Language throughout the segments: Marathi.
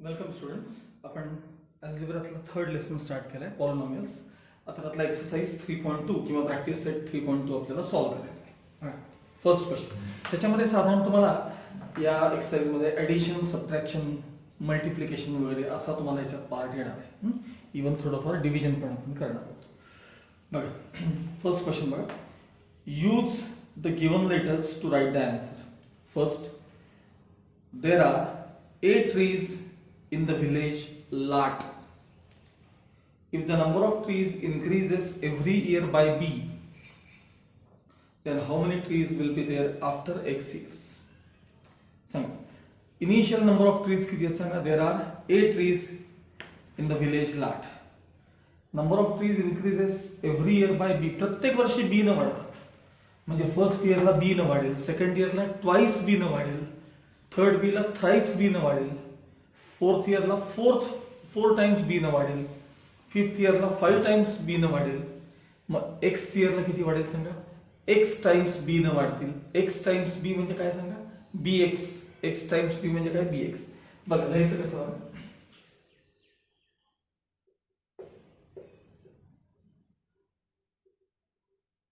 Welcome students. आपण अल्जेब्रातला थर्ड लेसन स्टार्ट केलाय पॉलिनॉमियल्स. आता त्यातला एक्सरसाइज 3.2 किंवा प्रॅक्टिस सेट 3.2 आपल्याला सॉल्व्ह करायचा आहे. First question. त्याच्यामध्ये साधारण तुम्हाला या एक्सरसाइजमध्ये ॲडिशन, सबट्रॅक्शन, मल्टिप्लिकेशन वगैरे असा तुम्हाला याच्यात पार्ट येणार आहे. इवन थोडंफार डिव्हिजन पण आपण करणार आहोत. बघा फर्स्ट क्वेश्चन बघा. Use the given letters to write the answer. First, there are 8 trees in the village Lat. If the number of trees increases every year by b, then how many trees will be there after x years? सांगा. Initial number of trees किती आहेत सांगा. There are 8 trees in the village Lat. Number of trees increases every year by b. प्रत्येक वर्षी b न वाढतात. म्हणजे फर्स्ट इयरला b न वाढेल, सेकंड इयरला ट्वाइस b न वाढेल, थर्ड बी ला थ्राइस बी न वाढेल, फोर्थ इयरला फोर टाइम्स बी न वाढेल, फिफ्थ इयरला 5 टाइम्स बी न वाढेल. मग एक्स इयरला किती वाढेल सांगा. एक्स टाइम्स बी न वाढतील. एक्स टाइम्स बी म्हणजे काय सांगा. बी एक्स. एक्स टाइम्स बी म्हणजे काय. बी एक्स. बघा लिहायचं कसं बघा.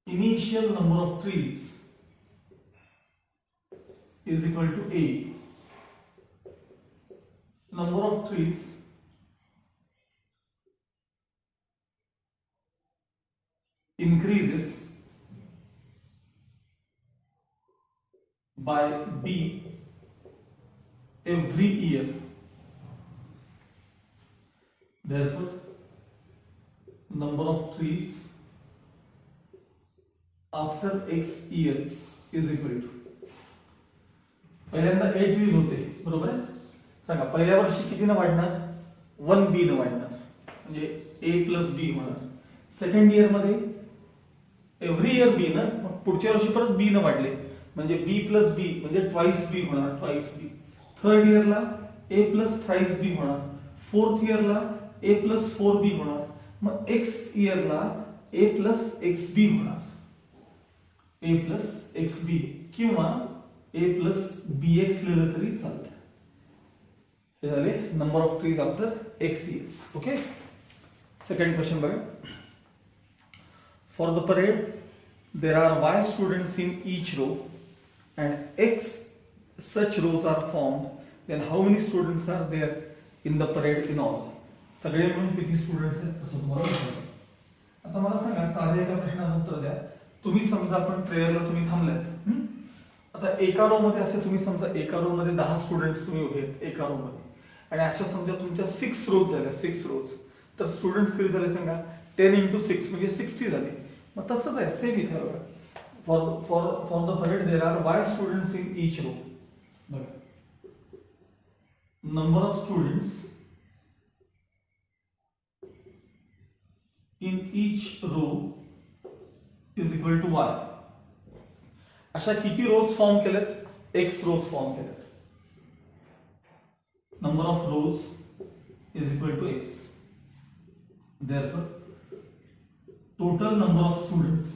Initial number of trees is equal to a. Number of trees increases by b every year. Therefore, number of trees after x years is equal to. पहिल्यांदा 8 ट्रीज होते बरोबर आहे. सांगा पहिल्या वर्षी किती न वाढणार. 1 बी न वाढणार म्हणजे a प्लस बी होणार. सेकंड इयर मध्ये एव्हरी इयर बी ना, पुढच्या वर्षी परत बी न वाढले म्हणजे बी प्लस बी म्हणजे ट्वाइस बी होणार. ट्वाइस बी. थर्ड इयरला a प्लस थ्राइस बी होणार. फोर्थ इयरला a प्लस 4 बी होणार. मग एक्स इयरला a प्लस एक्स बी होणार. a प्लस एक्स बी किंवा a प्लस बी एक्स लिहिलं तरी चालतं. हे झाले number of trees after x years. Okay. Second question बघा. For the parade there are y students in each row and x such rows are formed, then how many students are there in the parade in all? सगळे मिळून किती स्टुडंट्स आहेत असं तुम्हाला विचारलं. आता मला सांगा साध्या एका प्रश्नाचं उत्तर द्या. तुम्ही समजा आपण प्रेयरला तुम्ही थांबलात. आता एका रो मध्ये असे तुम्ही समजा एका रो मध्ये 10 स्टुडंट्स तुम्ही उभे आहेत एका रो मध्ये आणि अशा समजा तुमच्या 6 रोज झाल्या. 6 रोज तर स्टुडंट्स किती झाले सांगा. 10 into 6 म्हणजे 60 झाले. मग तसंच आहे सेम इथे बघा. For the parade there are y students in each row. बघा number of students in each row is equal to y. अशा किती रोज फॉर्म केलेत. एक्स रोज फॉर्म केलेत. Number of rows is equal to x. Therefore total number of students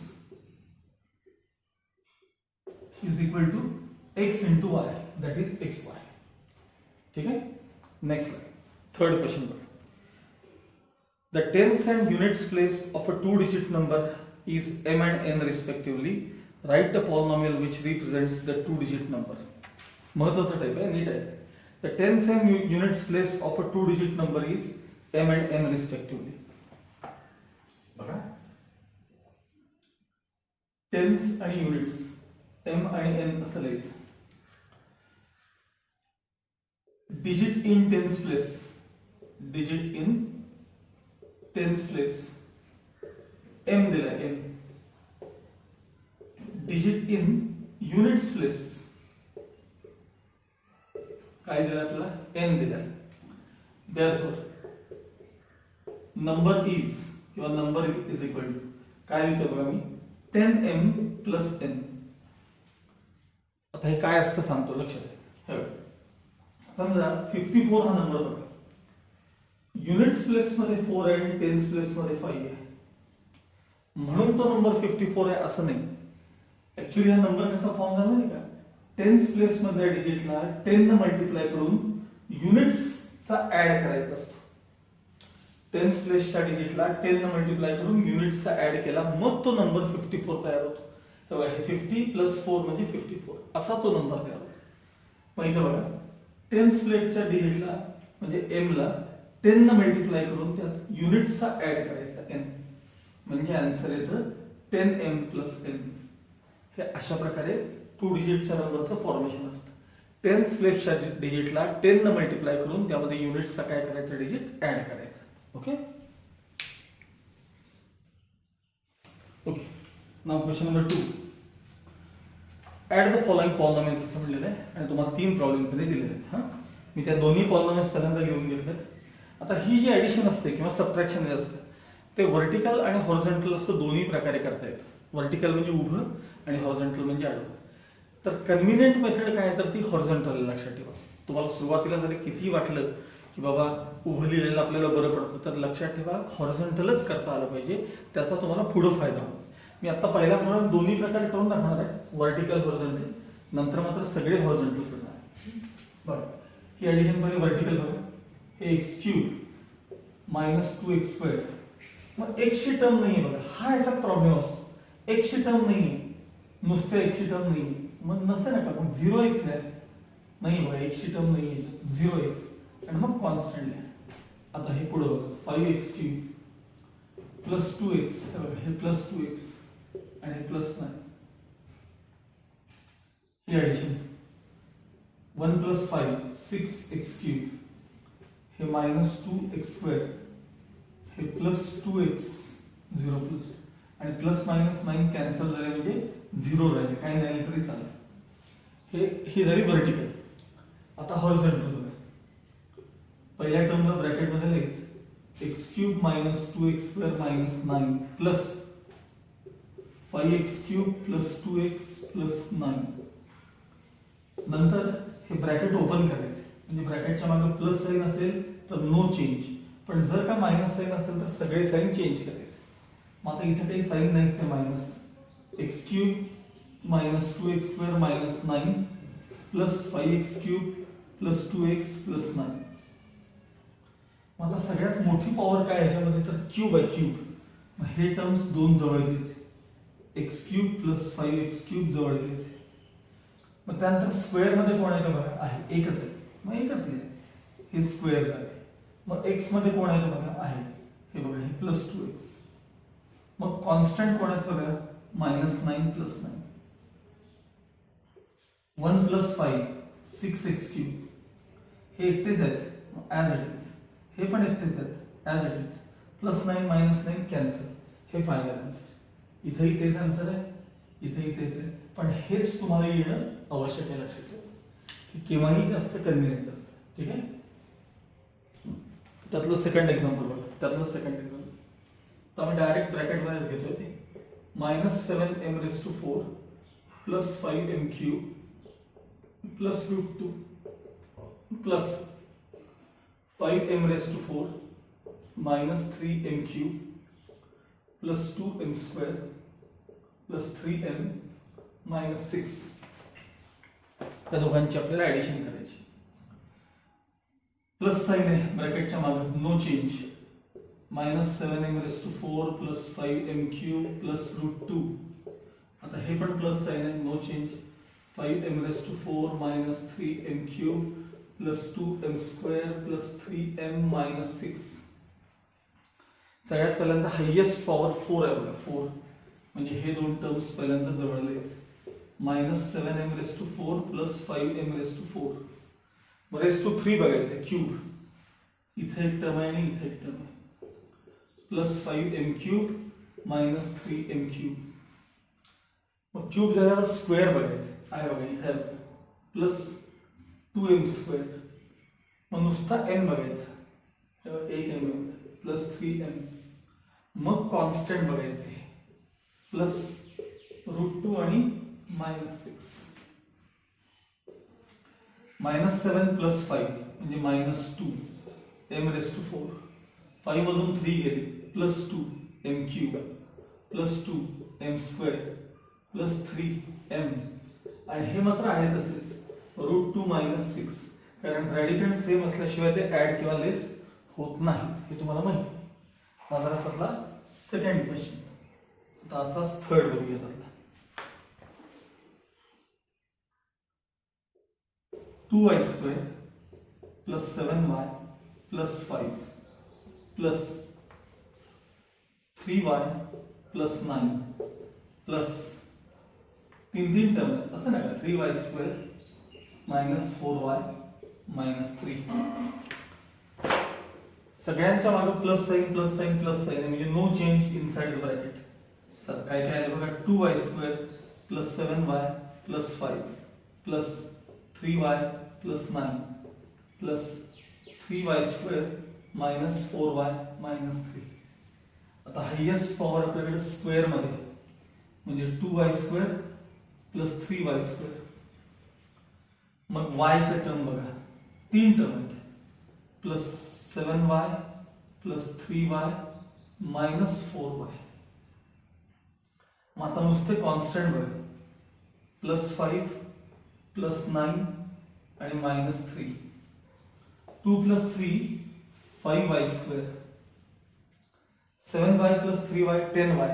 is equal to x into y, that is x y. ठीक है. Next slide. थर्ड क्वेश्चन पर. The tens and units place of a 2-digit number is m and n respectively. Write the polynomial which represents the 2-digit number. महत्वाचा टाइप आहे. नीट आहे. The tens and units place of a 2-digit number is m and n respectively. बघा टेन्स आणि युनिट्स m आणि n असं लिहायचं. Digit in tense place. Digit in tense place m दिला m. Digit in units place काय दिला आपल्याला. n दिला. देयरफॉर नंबर इज किंवा नंबर इज इक्वल टू काय लिहितो बघा मी 10m प्लस n. आता हे काय असतं सांगतो लक्षात आहे. समजा 54 हा नंबर बघा. युनिट्स प्लेस मध्ये 4 आहे आणि टेन्स प्लेस मध्ये 5 आहे म्हणून तो नंबर 54 आहे असं नाही. ऍक्च्युअली हा नंबर कसा फॉर्म झाला नाही का. टेन्स प्लेस मधल्या डिजिटला 10 ने मल्टिप्लाय करून युनिट्स चा ऍड करायचा असतो. टेन्स प्लेसच्या डिजिटला 10 ने मल्टिप्लाय करून युनिट्सचा ऍड केला, मग तो नंबर 54 तयार होतो. तेव्हा हे 50 प्लस 4 म्हणजे 54 असा तो नंबर तयार होतो. मग इथे बघा टेन्स प्लेसच्या डिजिटला म्हणजे m ला 10 ने मल्टिप्लाय करून त्यात युनिट्सचा ऍड करायचा n, म्हणजे आन्सर येतं 10m प्लस n. हे अशा प्रकारे 2 डिजिटच्या नंबरचं फॉर्मेशन असतं. टेन्स प्लेसच्या डिजिटला 10 ने मल्टिप्लाय करून त्यामध्ये युनिट्सचा काय करायचं डिजिट ऍड करायचा. Okay okay. Now question number 2. Add the following polynomials असं म्हणलेलं आहे आणि तुम्हाला 3 प्रॉब्लेम मध्ये दिलेले आहेत. हा मी त्या दोन्ही पॉलिनॉमियल्स पहिल्यांदा लिहून घेतलेत. आता ही जी ऍडिशन असते किंवा सबट्रॅक्शन जे असतं ते व्हर्टिकल आणि हॉरिझॉन्टल असं दोन्ही प्रकारे करता येतं. व्हर्टिकल म्हणजे उभं आणि हॉरिझॉन्टल म्हणजे आडवं. तर कन्व्हिनियंट मेथड काय तर ती हॉरिझॉन्टल लक्षात ठेवा. तुम्हाला सुरुवातीला जरी किती वाटलं की बाबा उभं लिहिलेलं आपल्याला बरं पडतं तर लक्षात ठेवा हॉरिझॉन्टलच करता आलं पाहिजे, त्याचा तुम्हाला पुढे फायदा होईल. मी आता पहिला प्रॉब्लेम दोन्ही प्रकारे करून दाखवणार आहे, व्हर्टिकल हॉरिझॉन्टल, नंतर मात्र सगळे हॉरिझॉन्टल करणार आहे. बघा ही ऍडिशन मध्ये व्हर्टिकल बघा, हे x³ मायनस 2x². मग एक्सची टर्म नाहीये बघा, हा याचा प्रॉब्लेम असतो. एक्सची टर्म नाहीये, नुसत्या एक्सची टर्म नाहीये, मग नसेल ना का मग 0x आहे नाही बघा, एक्सची टर्म नाहीये 0x आणि मग कॉन्स्टंट आहे. आता हे पुढे बघा 5x³ प्लस 2x, हे प्लस 2x आणि प्लस 9. ही ऍडिशन 1 प्लस 5 6x³ हे मायनस 2x², हे प्लस 2x 0 प्लस आणि प्लस मायनस 9 कॅन्सल झाले म्हणजे 0 राहिले, काही नाही तरी चालेल. हे झाली व्हर्टिकल. आता हॉरिझॉन्टल बघा, पहिल्या टर्मला ब्रॅकेट मध्ये लिहायचं x³ minus 2x² minus 9 plus 5x³ plus 2x plus 9. नंतर हे ब्रॅकेट ओपन करायचे, म्हणजे ब्रॅकेटच्या मागे प्लस साइन असेल तर नो चेंज, पण जर का मायनस साइन असेल तर सगळे साइन चेंज करायचे. मग आता इथे काही साइन नाहीच आहे, minus x³ minus 2x² minus 9 plus 5x³ plus 2x plus 9. मग आता सगळ्यात मोठी पॉवर काय याच्यामध्ये तर क्यूब आहे, क्यूब. मग हे टर्म्स दोन जवळ घ्यायचे, x³ प्लस 5x³ जवळ घ्यायचे. मग त्यानंतर स्क्वेअर मध्ये कोण आहे का बघा, आहे एकच आहे, मग एकच आहे, हे स्क्वेअर आहे. मग x मध्ये कोण आहे का बघा, आहे, हे बघा हे प्लस 2x. मग कॉन्स्टंट कोण आहेत बघा, मायनस 9 प्लस 9. 1 प्लस 5 6x³ हे एकटेच आहेत ऍज इट इज, हे पण एकटेच आहेत as it is. Plus 9 minus 9 cancel, हे फायनल आन्सर. इथेही तेच आन्सर आहे, इथेही तेच आहे, पण हेच तुम्हाला येणं आवश्यक आहे. लक्षात ठेवा केव्हाही जास्त कन्व्हिनियंट असतं. ठीक आहे. त्यातलं सेकंड एक्झाम्पल बघा, त्यातलं सेकंड एक्झाम्पल तर आम्ही डायरेक्ट ब्रॅकेट मध्येच घेतोय ते minus 7m⁴ plus 5m³ plus √2 plus 5m⁴ minus 3m³ plus 2m² plus 3m minus 6. त्या दोघांची आपल्याला ऍडिशन करायची. प्लस साइन आहे ब्रॅकेटच्या मागे, no change. Minus 7m⁴ plus 5m³ plus √2. आता हे पण प्लस साइन आहे, no change. 5m⁴ minus 3m³ plus 2m² plus 3m minus 6. सगळ्यात पहिल्यांदा हायेस्ट पॉवर 4 आहे बघा, 4 म्हणजे हे दोन टर्म्स पहिल्यांदा जवळ लिहायचे. Minus 7m⁴ plus 5m⁴. Raise to 3 बघायचं, क्यूब. इथे एक टर्म आहे आणि इथे एक टर्म आहे. Plus 5m³ minus 3m³. मग क्यूब झाल्यावर स्क्वेअर बघायचं आहे बघा, इथे प्लस 2m². मग नुसता n बघायचा, तेव्हा 1m प्लस 3m. मग कॉन्स्टंट बघायचे, प्लस √2 आणि मायनस 6. मायनस 7 प्लस 5 म्हणजे मायनस 2m⁴. 5 मधून 3 गेले, plus 2m³ plus 2m² plus 3m आणि हे मात्र आहे तसेच √2 मायनस 6. कारण रॅडिकंड सेम असल्याशिवाय ते ऍड किंवा लेस होत नाही, हे तुम्हाला माहिती आहे. हा झाला आपला सेकंड क्वेश्चन. आता असाच थर्ड बघूया त्यातला. 2y² + 7y + 5 + 3y + 9 + 3 टर्म असं नाही का, 3y² - 4y - 3. सगळ्यांच्या मागे plus sign plus sign plus sign म्हणजे no change inside the bracket. तर काय काय आहे बघा, 2y² + 7y + 5 + 3y + 9 + 3y² - 4y - 3. आता हायेस्ट पॉवर आपल्याकडे स्क्वेअर मध्ये म्हणजे 2y² + 3y². मग y चे टर्म बघा, 3 टर्म आहेत, प्लस 7y + 3y - 4y. मग आता नुसते कॉन्स्टंट बघा, +5 + 9 आणि -3. 2 + 3 5y², 7y + 3y 10y.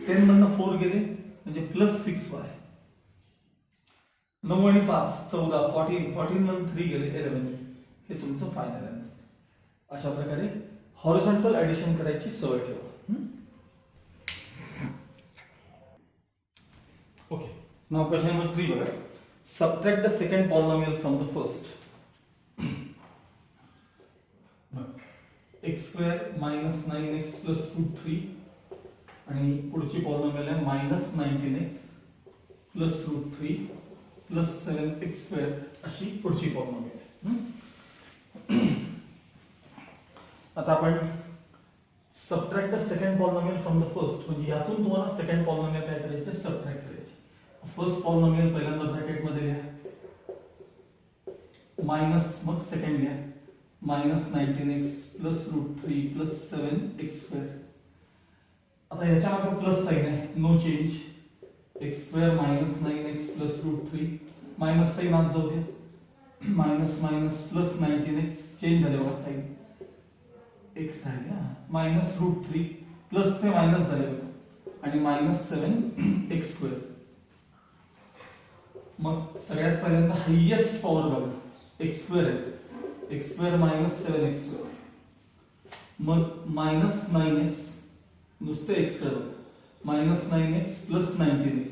10 मधनं 4 गेले म्हणजे +6y. 9 आणि 5 14, 14 14 मधून 3 गेले 11. हे तुमचं फायनल आन्सर. अशा प्रकारे हॉरिझॉन्टल ऍडिशन करायची सवय ठेवा. ओके, नाउ क्वेश्चन नंबर 3 बघा. Subtract the second polynomial from the first. x² - 9x + √3 आणि पुढची पॉलिनॉमियल आहे -19x + √3 + 7x². अशी पुढची पॉलिनॉमियल आहे. आता आपण subtract the second polynomial from the first, म्हणजे यातून तुम्हाला सेकंड पॉलिनॉमियल काय करायचे, सबट्रॅक्ट करायचे. फर्स्ट पॉलिनॉमियल पहिल्यांदा ब्रॅकेट मध्ये लिहा, मायनस, मग सेकंड लिहा -19x + √3 + 7x². आता याच्या मागे प्लस साइन आहे, no change. x² - 9x + √3 minus sign आत जाऊ दे, minus minus plus 19x change झाले बघा साइन, x राहिले -√3 प्लस ते मायनस झाले बघा आणि -7x². मग सगळ्यात पहिल्यांदा हायेस्ट पॉवर बघा, x² आहे, x² - 7x². मग -9x, नुसते x² -9x + 19x.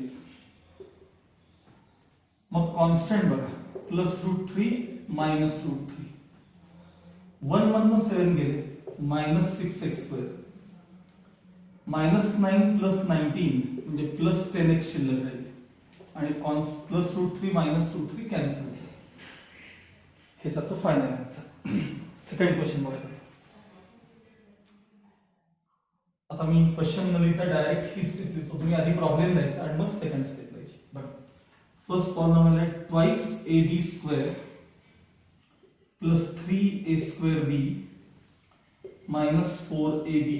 मग कॉन्स्टंट बघा, +√3 -√3. 1 मधनं 7 गेले -6x². -9 + 19 म्हणजे +10x शिल्लक राहील आणि +√3 -√3 कॅन्सल. हे त्याचं फायनल आन्सर. सेकंड क्वेश्चन बघा. आता मी क्वेश्चन न लिहिता डायरेक्ट ही स्टेप लिहितो. तुम्ही आधी प्रॉब्लेम लिहायचा आणि मग सेकंड स्टेप लिहायची. बघा, फर्स्ट पॉलिनॉमियल आहे ट्वाइस ab² + 3a²b - 4ab.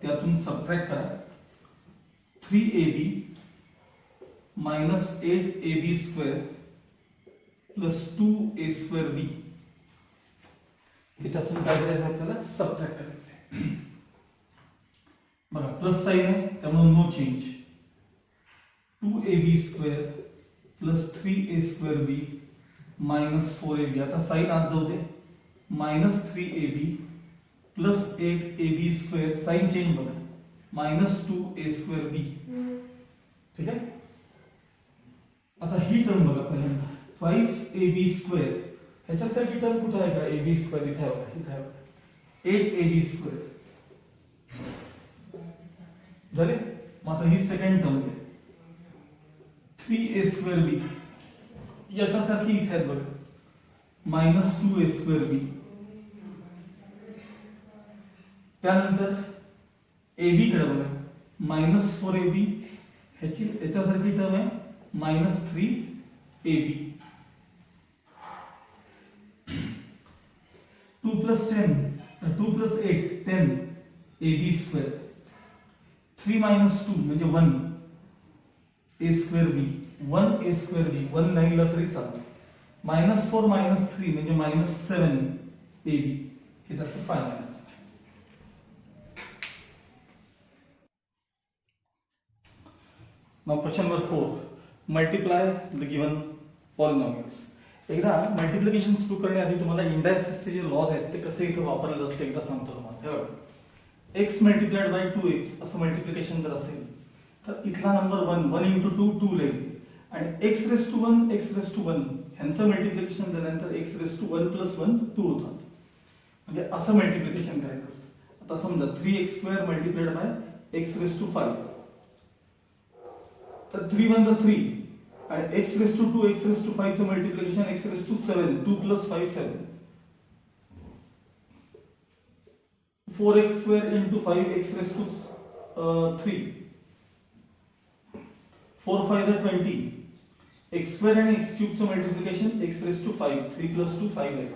त्यातून सबट्रॅक्ट करा, 3ab - 8ab² + 2a²b. हे त्यातून काय करायचं आपल्याला, सबट्रॅक्ट करायचं. बघा, प्लस साइन आहे त्यामुळे no change. 2ab² + 3a²b - 4ab. आता साइन आत जाऊ दे, -3ab + 8ab². साइन चेंज बघा, -2a²b. ठीक आहे. आता ही टर्म बघा पहिल्यांदा, ट्वाइस ab². ह्याच्यासाठी टर्म कुठे आहे का, ab² इथे आहे, इथे आहे 8ab². झाले. मग आता ही सेकंड टर्म आहे 3a²b. याच्यासारखी इथे आहे बघा, -2a²b. त्यानंतर ab कडे बघा, -4ab. याच्यासारखी टर्म आहे -3ab. 2 + 8 10 ab². 3 - 2 म्हणजे 1 a²b. 1 a²b 1 नाही लिहिलं तरी चालतं. -4 -3 म्हणजे -7 AB हे त्याचं final answer. Now question number 4. Multiply the given polynomials. एकदा मल्टिप्लिकेशन सुरू करण्याआधी तुम्हाला इंडायसेसचे जे लॉज आहेत ते कसे इथे वापरले जातात एकदा सांगतो तुम्हाला. x मल्टिप्लाइड बाय 2x असं मल्टिप्लिकेशन जर असेल तर इथला नंबर 1 into 2 2 लिहायचे आणि x raised to 1 x raised to 1 ह्यांचं मल्टिप्लिकेशन झाल्यानंतर x raised to 1 plus 1 2 होतात. म्हणजे असं मल्टिप्लिकेशन करायचं असतं. आता समजा 3x² multiplied by x raised to 5 तर 3 1 3 आणि x raised to 2 x raised to 5 चं multiplication x raised to 7 2 plus 5 7 4x² into 5 x raised to 3 4 5 are 20 x² आणि x³ चं multiplication x raised to 5 3 plus 2 5x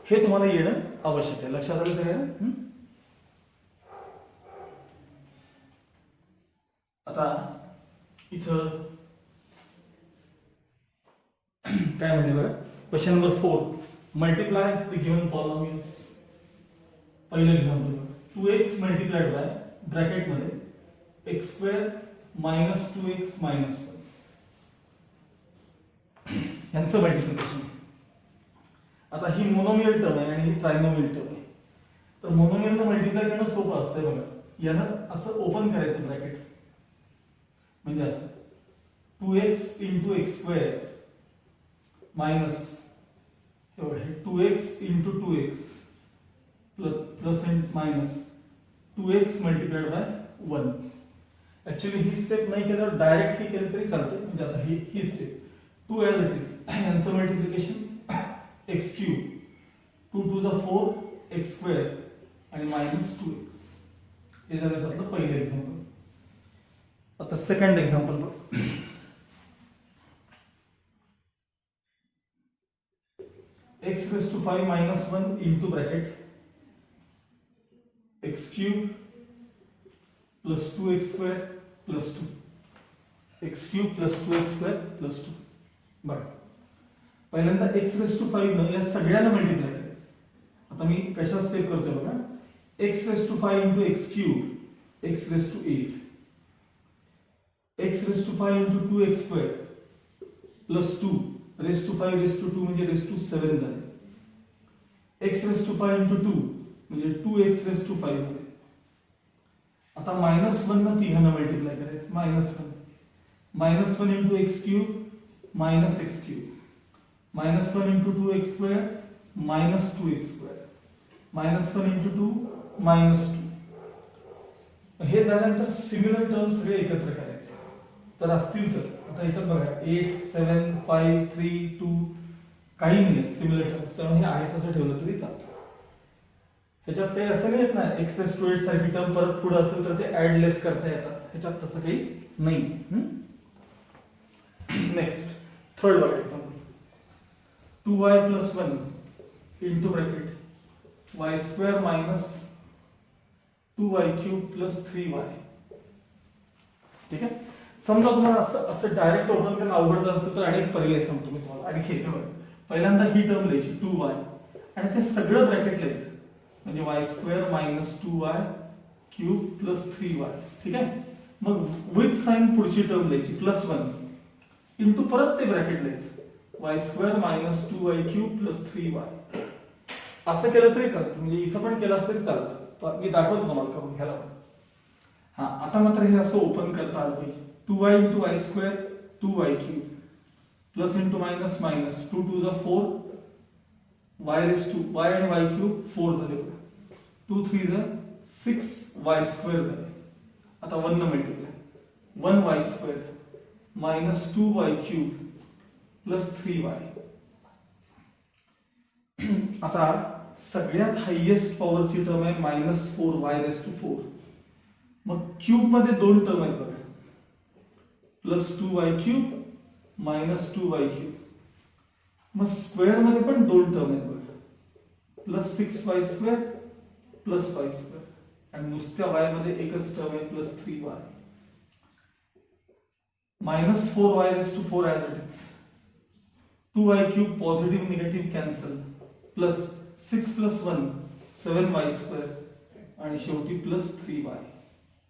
हे तुम्हाला येणं आवश्यक आहे. लक्षात आलं सगळ्यांना? आता इथं काय म्हणते बघा. Question number 4. Multiply the given polynomials. पहिलं example 2x multiplied by bracket मध्ये x² minus 2x minus 1 यांचं मल्टिप्लिकेशन. आता ही मोनोमियल टर्म आहे आणि ही ट्रायनोमियल टर्म आहे. तर मोनोमियलला मल्टिप्लाय करणं सोपं असतं बघा. यानं असं ओपन करायचं ब्रॅकेट म्हणजे असं 2x into x² minus 2x into 2x plus end minus 2x multiplied bye 1. Actually ही स्टेप नाही केल्यावर डायरेक्ट ही केली तरी चालते. म्हणजे आता ही स्टेप 2 ॲज इट इज यांचं multiplication x³ 2 to the 4 x² आणि मायनस 2x हे झालं त्यातलं पहिलं एक्झाम्पल. आता second example x raised to 5 minus 1 into bracket x³ plus 2x² plus 2 x³ plus 2x² plus 2. बरं पहिल्यांदा x raised to 5 न या सगळ्याला मल्टिप्लाय करायचं. आता मी कशा स्टेप करतोय बघा. x raised to 5 into x³ x raised to 8 x raised to 5 into 2x² plus 2 raised to 5 raised to 2 म्हणजे raised to 7 झाले. x raised to 5 into 2 म्हणजे 2x raised to 5 झाले. आता -1 न तिघांना मल्टिप्लाय करायचं. -1 into x³ minus x³ -1 into 2x² minus 2x² -1 into 2 minus 2. हे झाल्यानंतर सिमिलर टर्म सगळे एकत्र करायचे. तर असतील तर आता याच्यात बघा 8 7 5 3 2 काही नाही सिमिलर टर्म्स. त्यामुळे हे आहे तसं ठेवलं तरी चालतं. ह्याच्यात काही असं नाही ना x raised to 8 सारखी टर्म परत पुढे असेल तर ते ऍड लेस करता येतात. ह्याच्यात तसं काही नाही. नेक्स्ट थर्ड बघा example 2y plus 1 into bracket y² minus 2y³ plus 3y. ठीक आहे. समजा तुम्हाला असं डायरेक्ट ओपन करायला अवघड असेल तर अनेक पर्याय सांगतो मी तुम्हाला. आणखी एक बघा. पहिल्यांदा ही टर्म लिहायची 2y आणि ते सगळं ब्रॅकेट लिहायचं म्हणजे y² minus 2y³ plus 3y. ठीक आहे. मग विथ साइन पुढची टर्म लिहायची +1 इंटू परत ते ब्रॅकेट लिहायचं y² minus 2y³ plus 3y. असं केलं तरी चालतं. म्हणजे इथं पण केलं तरी चालतं. मी दाखवतो तुम्हाला करून घ्यायला. हा आता मात्र हे असं ओपन करता आलं पाहिजे. 2y into y² 2y³ plus into minus minus 2 to the 4 y raised to y आणि y³ 4 झाले. 2 3 6 y² झाले. आता 1 न multiply 1 y² minus 2y³ plus 3y. आता सगळ्यात हायेस्ट पॉवरची टर्म आहे -4y raised to 4. मग क्यूब मध्ये दोन टर्म आहेत बघा +2y³ -2y³. मग स्क्वेअर मध्ये पण दोन टर्म आहेत बघा +6y² +y² आणि नुसत्या y मध्ये एकच टर्म आहे +3y. -4y raised to 4 as it is 2y³ positive negative cancel plus 6 + 1 7y² आणि शेवटी प्लस 3y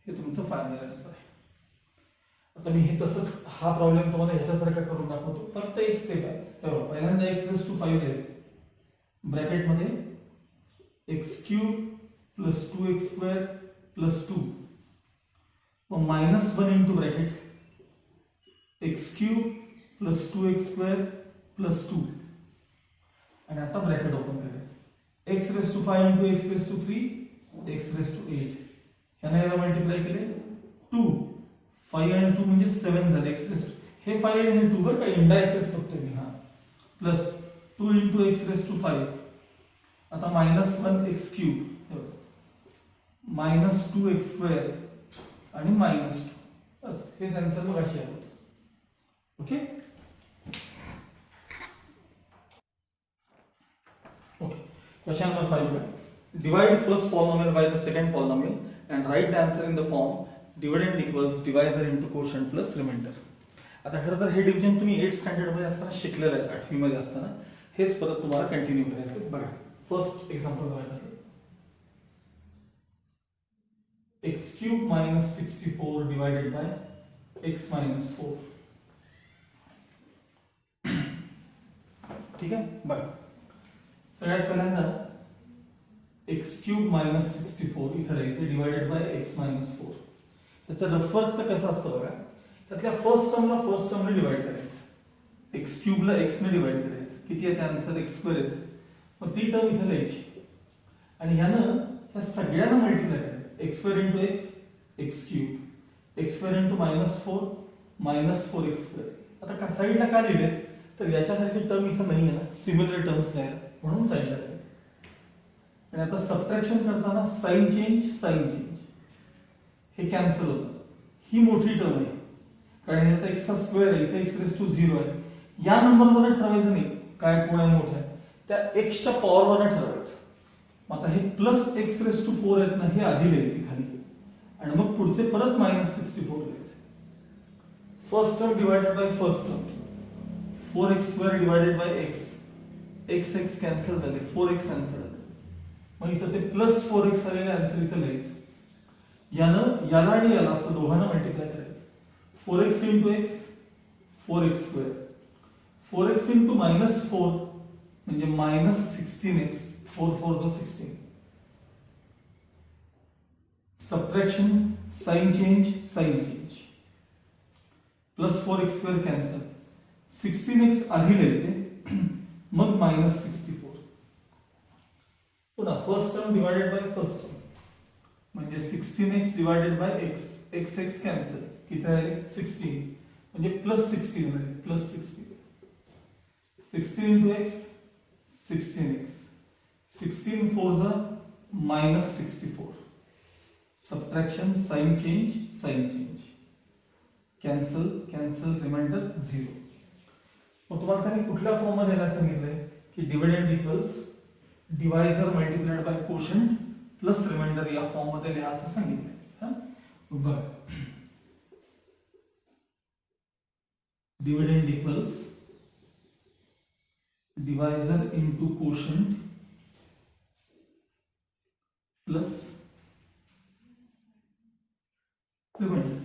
हे तुमचं फायनल आन्सर आहे. आता मी हे तसंच हा प्रॉब्लेम तुम्हाला ह्याच्यासारखा करून दाखवतो. फक्त एक स्टेप आहे. बरोबर, पहिल्यांदा x⁵ लिहायचं ब्रॅकेटमध्ये x³ + 2x² + 2 मग -1 इंटू ब्रॅकेट x³ + 2x² + 2 आणि आता ब्रॅकेट ओपन करायचं x⁵ इंटू x⁵ x⁵. ह्याने याला मल्टिप्लाय केले 2 5 आणि 2 म्हणजे 7 झाले x⁵. हे 5 आणि 2 बरं का इंडायसेस फक्त मी हा प्लस 2 इंटू x⁵. आता -1 x³ -2x² आणि -2 बस हे आन्सर मग असे आहे. ओके क्वेश्चन नंबर 5 है divide first polynomial by the second polynomial and write the answer in the form dividend equals divisor into quotient plus remainder. आता खरं तर हे डिव्हिजन तुम्ही 8th स्टँडर्ड मध्ये असताना शिकलेलं आहे. 8वी मध्ये असताना हेच परत तुम्हाला कंटिन्यू करायचं. बघा फर्स्ट एक्झाम्पल बघायचं x³ - 64 divided by x - 4. ठीक आहे. बघा सगळ्यात पहिल्यांदा x³ - 64 इथे राहायचं डिवाइडेड बाय x - 4. त्याचं रफरचं कसं असतं बघा. त्यातल्या फर्स्ट टर्मने डिवाइड करायचं. x³ ला x ने डिवाइड करायचं. किती येते आन्सर x² येते. मग ती टर्म इथे लिहायची आणि ह्यानं ह्या सगळ्यांना मल्टिप्लाय करायचं. x² into x x³ x² into -4 -4x². आता का साईडला काय लिहिले तर याच्यासारखी टर्म इथं नाही आहे ना, सिमिलर टर्म्स नाही म्हणून साईडला करायचं. आणि आता सबट्रॅक्शन करताना साइन चेंज हे कॅन्सल होतं. ही मोठी टर्म आहे कारण याचा x² आहे, इथे x⁻0 आहे. या नंबरवर ठरवायचं नाही काय कोण आहे मोठा आहे, त्या x च्या पॉवरवर ठरवायचं. आता हे प्लस x⁻4 आहेत ना, हे आधी लिहायचे खाली आणि मग पुढचे परत -64 लिहायचे. First term divided by first term 4x² divided by x x cancel झाले 4x कॅन्सल झाले. मग इथं ते प्लस 4x आलेले आन्सर इथं लिहायचं. यानं याला आणि याला असं दोघांना मल्टिप्लाय करायचं. 4x into x 4x². 4x into -4 म्हणजे -16x 4 4 16. Subtraction sign change plus 4x² cancel. 16x आधी लिहायचे मग -64. पुन्हा first term divided by first term म्हणजे 16x divided by x x cancel. किती आहे 16 म्हणजे +16 आहे +16. 16 इंटू x 16x 16 4 जा -64. Subtraction sign change cancel remainder 0. मग तुम्हाला त्यांनी कुठल्या फॉर्म मध्ये लिहायला सांगितलंय की dividend equals divisor multiplied by quotient plus remainder या फॉर्म मध्ये लिहा असं सांगितलंय. बघा dividend equals divisor into quotient plus remainder.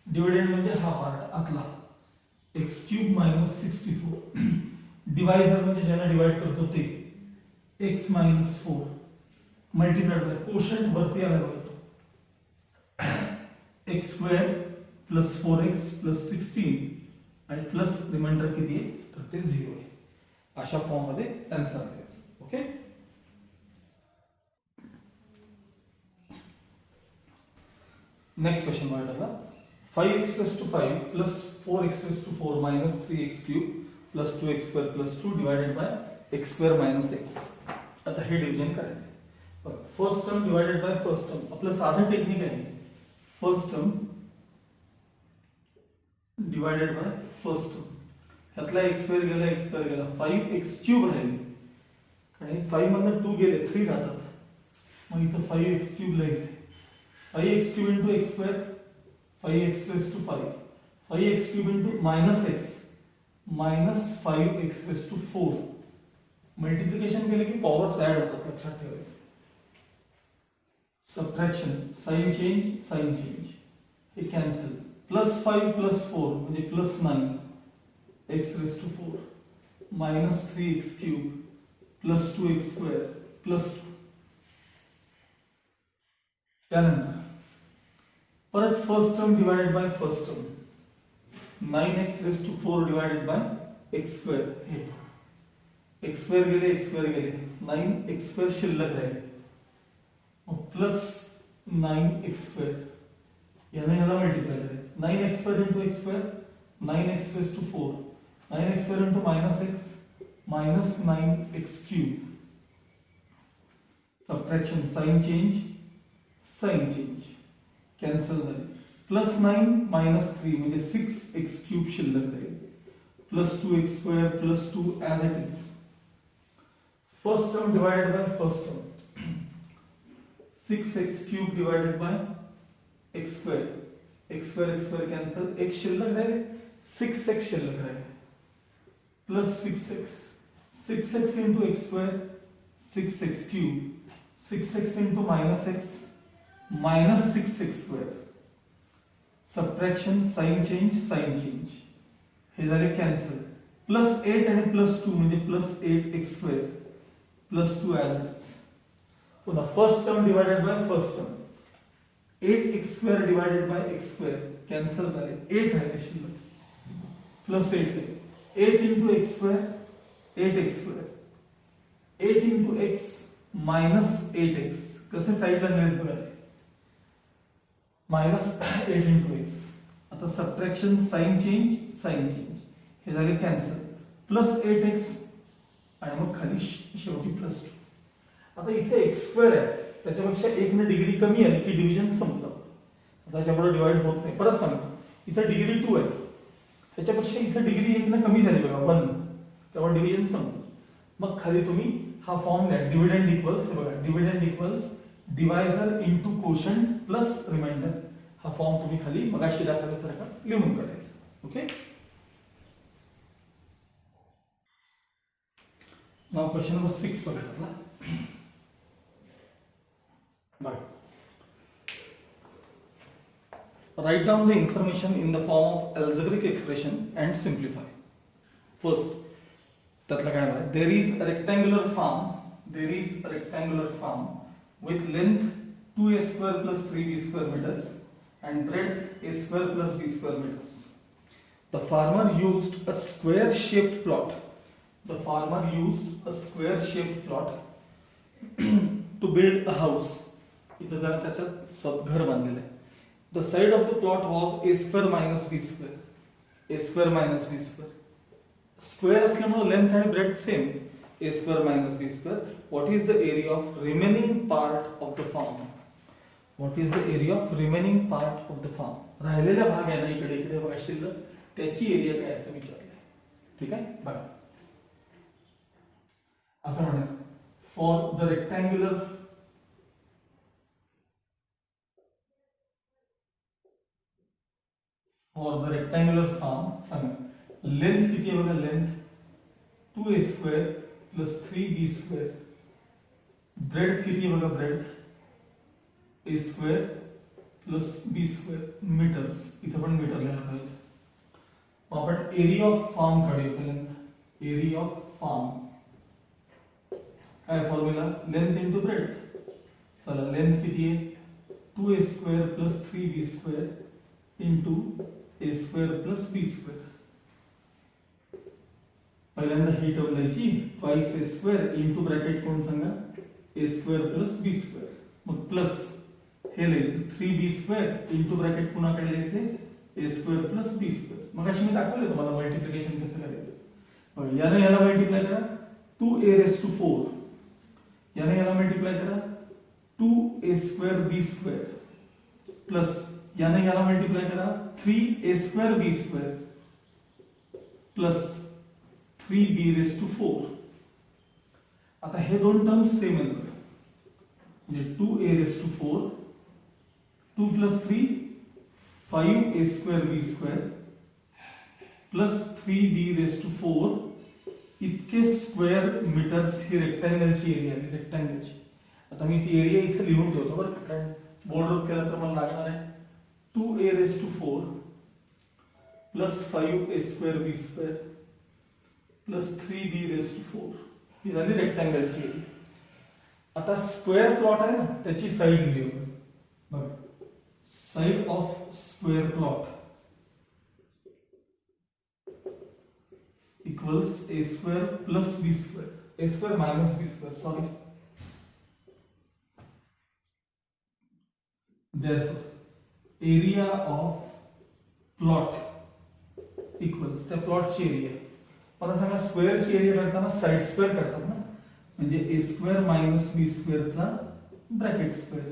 Dividend म्हणजे हा पार्ट आतला x³ - 64 डिवायझर म्हणजे ज्याला डिवाइड करतो ते x - 4 मल्टिप्लाइड बाय कोशंट वरती आला जातो x² + 4x + 16 आणि प्लस रिमाइंडर किती आहे तर ते 0 आहे. अशा फॉर्म मध्ये आन्सर आहे. ओके नेक्स्ट क्वेश्चन बघा. 5x⁵ plus 4x⁴ minus 3x³ plus 2x² plus 2 divided by x² minus x. आता हे डिव्हिजन करायचं. First term divided by first term आपलं साधं टेक्निक आहे. First term divided by first term ह्यातला x² गेला x² गेला 5x³ राहील आणि 5 मधनं 2 गेले 3 राहतात. मग इथं 5x³ लिहायचं. 5x³ into x², 5x⁵ 5 5x³ into -x minus 5x⁴ multiplication केले की पॉवर्स ऍड होतात, लक्षात ठेवायचं. सबट्रॅक्शन साइन चेंज हे कॅन्सल. +5 +4 म्हणजे +9 x⁴ -3x³ +2x² +2. त्यानंतर परत first term divided by first term 9x⁴ divided by x². हे x² गेले 9x² शिल्लक राहिले प्लस 9x². याने याला मल्टिप्लाय करायचं. 9x² into x², 9x⁴, 9x² into -x -9x³. Subtraction sign change cancel झाले. +9 -3 म्हणजे 6x³ शिल्लक राहील. +2x² +2 as it is. First term divided by first term 6x³ divided by x². x² cancel. x शिल्लक रहे 6x शिल्लक रहे plus 6x. 6x into x² 6x³. 6x into -x minus 6x². Subtraction sign change हे झाले कॅन्सल. +8 आणि +2 म्हणजे +8x² +2 as it is. पुन्हा first term divided by first term 8x² divided by x² cancel झाले. 8 राहिले शिल्लक +8 8 into x² 8x². 8 into x -8x. कसे साईडला नेत बघा -8 into x. आता सबट्रॅक्शन साइन चेंज हे झाले कॅन्सल. +8x आणि मग खाली शेवटी +2. आता इथे x² आहे त्याच्यापेक्षा 1 ने डिग्री कमी आली की डिव्हिजन संपलं. आता त्याच्यामुळे डिवाइड होत नाही. परत सांगतो इथे डिग्री 2 आहे त्याच्यापेक्षा इथे डिग्री 1 ने कमी झाली बघा 1, त्यामुळे डिव्हिजन संपलं. मग खाली तुम्ही हा फॉर्म लिहा. डिव्हिडंड इक्वल्स, हे बघा dividend equals divisor into quotient plus remainder. हा फॉर्म तुम्ही खाली मगाशी दाखवल्यासारखा लिहून काढायचा. ओके. नाउ क्वेश्चन नंबर 6 बघा. Write down the information in the form of algebraic expression and simplify. First, त्यातला काय आहे? There is a rectangular farm with length 2a² plus 3b² meters and breadth a² plus b² meters. The farmer used a square-shaped plot. To build a house. इथं जरा त्याचं घर बांधलेलं आहे. The side of the plot was a² minus b². Square असल्यामुळे length and breadth same. a² minus b². What is the area of remaining part of the farm? राहिलेला भाग आहे ना इकडे बघा शिल्लक त्याची एरिया काय असं विचारलंय. ठीक आहे बघा. असं म्हणतात फॉर द रेक्टँग्युलर फार्म सांगा लेंथ किती आहे बघा. Length 2a² plus 3b². Breadth किती आहे बघा. Breadth a² plus b² metres. इथे पण मीटर लिहायला पाहिजे. मग आपण एरिया ऑफ फार्म काढूया पहिल्यांदा. एरिया ऑफ फार्म काय फॉर्म्युला. Length into breadth. चला लेंथ किती आहे 2a² plus 3b² into a² plus b². पहिल्यांदा ही टर्म लिहायची ट्वाइस a² इंटू ब्रॅकेट कोण सांगा a² plus b². मग प्लस हे लिहायचं 3b² इंटू ब्रॅकेट पुन्हा काय लिहायचे a² plus b². मग अशी मी दाखवलं तुम्हाला मल्टिप्लिकेशन कसं करायचं. याने याला मल्टिप्लाय करा 2a⁴. याने याला मल्टिप्लाय करा 2a² b² प्लस याने याला मल्टिप्लाय करा 3a² b² प्लस 3b⁴. आता हे दोन टर्म्स सेम आहेत म्हणजे 2a⁴ 2 plus 3 5a² b² plus 3d⁴ इतके स्क्वेअर मीटर्स ही रेक्टँगलची एरिया आहे, रेक्टँगलची. आता मी ती एरिया इथे लिहून ठेवतो बरं, कारण बोर्डवर केलं तर मला लागणार आहे 2a⁴ plus 5a² plus 3d⁴. ही झाली रेक्टँगलची एरिया. आता स्क्वेअर प्लॉट आहे ना, त्याची साईड लिहू बघा. Side of square plot equals a² plus b², a² minus b², sorry. Therefore area of plot equals त्या प्लॉटची एरिया. मला सांगा स्क्वेअरची एरिया करताना साइड स्क्वेअर करतात ना, म्हणजे a² माइनस b² चा ब्रॅकेट स्क्वेअर,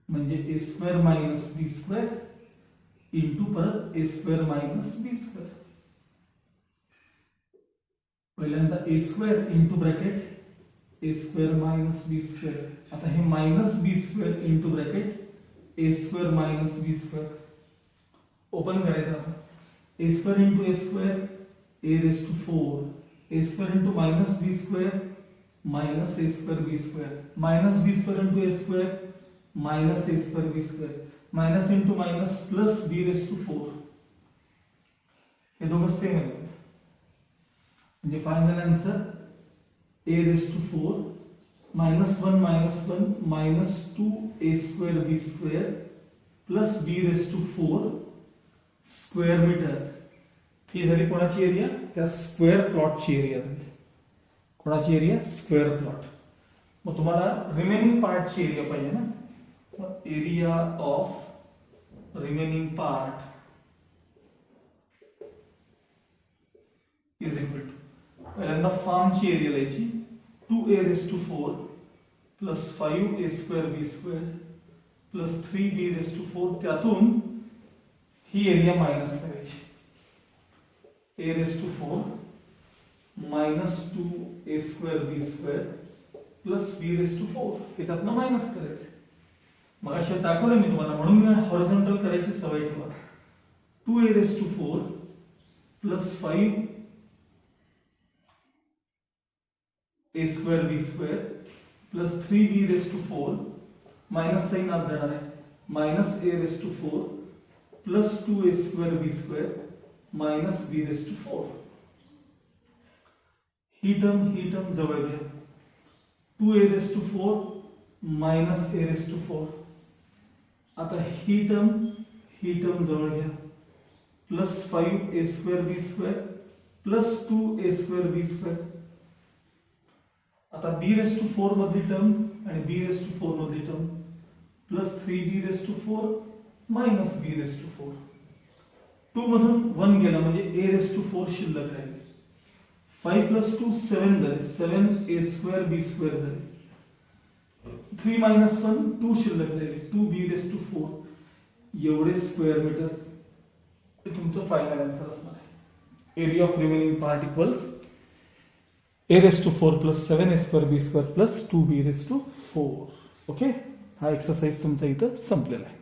म्हणजे a² माइनस b² इंटू परत a² माइनस b². पहिल्यांदा a² into bracket a² minus b². आता हे minus b² into bracket a² minus b². Open करायचं. आता a² into a² a⁴, a² into minus b² minus a² b², minus b² into a² minus a² b², minus into minus plus b⁴. हे दोघं सेम आहे. म्हणजे final answer a⁴ -1 minus 2a² b² plus b⁴ square metre. ही झाली कोणाची एरिया? त्या स्क्वेअर प्लॉटची एरिया झाली. कोणाची एरिया? Square plot. मग तुम्हाला रिमेनिंग पार्टची एरिया पाहिजे ना. Area of remaining part is equal to, पहिल्यांदा फॉर्मची एरिया द्यायची 2a⁴ plus 5a² b² plus 3b⁴. त्यातून ही एरिया मायनस करायची. a⁴ minus 2a² b² plus b⁴. हे त्यातनं मायनस करायचे. मग अशा दाखवलं मी तुम्हाला, म्हणून मी हॉरिझॉन्टल करायची सवय ठेवा. 2a⁴ plus 5a² b² plus 3b⁴. Minus sign आत जाणार आहे. Minus a⁴ plus 2a² b² minus b⁴. ही टर्म जवळ घ्या. 2a⁴ minus a⁴. आता ही टर्म जवळ घ्या. Plus 5a² b² plus 2a² b². आता b⁴ मधली टर्म आणि b⁴ मधली term plus 3b⁴ minus b⁴. 2 मधून 1 गेला म्हणजे a⁴ शिल्लक राहील. 5 प्लस 2 7 झाले. 7a² b² झाले. 3 माइनस 1 2 शिल्लक राहिले. 2b⁴. एवढे स्क्वेअर मीटर हे तुमचं फायनल आन्सर असणार आहे. Area of remaining part equals a⁴ plus 7a² b² plus 2b⁴. Okay, हा एक्सरसाइज तुमचा इथं संपलेला आहे.